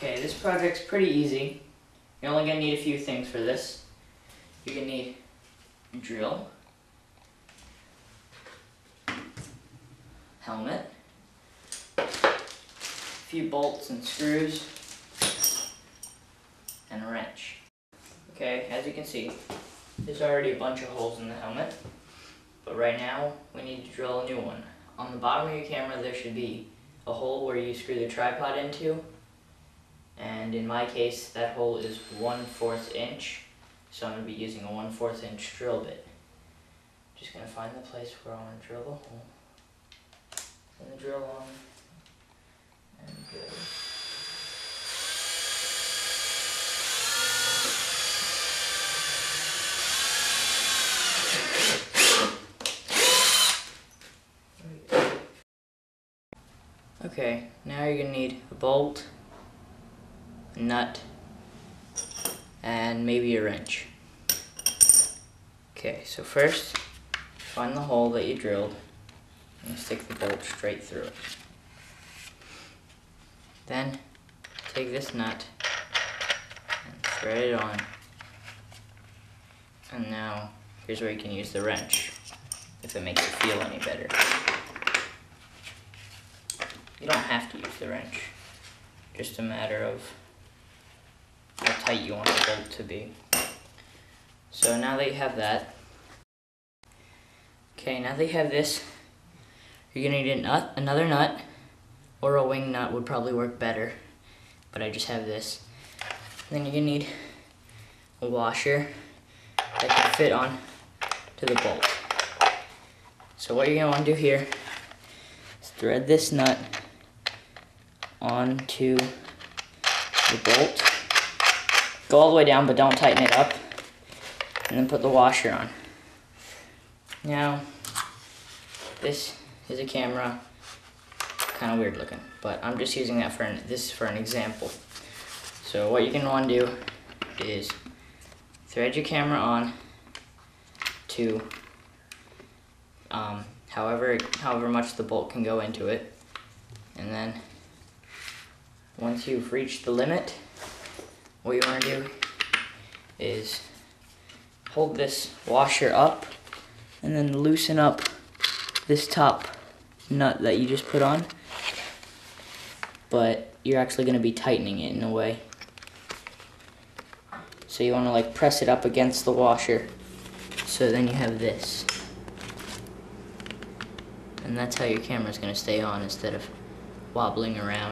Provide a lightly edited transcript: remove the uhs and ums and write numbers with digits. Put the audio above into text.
Okay, this project's pretty easy. You're only going to need a few things for this. You're going to need a drill, helmet, a few bolts and screws, and a wrench. Okay, as you can see, there's already a bunch of holes in the helmet, but right now we need to drill a new one. On the bottom of your camera there should be a hole where you screw the tripod into, and in my case that hole is 1/4 inch, so I'm going to be using a 1/4 inch drill bit. Just going to find the place where I want to drill the hole, turn the drill on, and go. Okay, now you're going to need a bolt, a nut, and maybe a wrench. Okay, so first, find the hole that you drilled and stick the bolt straight through it. Then, take this nut and thread it on. And now, here's where you can use the wrench, if it makes you feel any better. You don't have to use the wrench, just a matter of how tight you want the bolt to be. So now that you have that, okay, now that you have this, you're going to need a nut, another nut, or a wing nut would probably work better, but I just have this. Then you're going to need a washer that can fit on to the bolt. So what you're going to want to do here is thread this nut onto the bolt. Go all the way down, but don't tighten it up. And then put the washer on. Now, this is a camera, kind of weird looking, but I'm just using that for an example. So what you're going to want to do is thread your camera on to however much the bolt can go into it, and then once you've reached the limit, what you want to do is hold this washer up and then loosen up this top nut that you just put on, but you're actually going to be tightening it in a way. So you want to like press it up against the washer, so then you have this. And that's how your camera's going to stay on instead of wobbling around.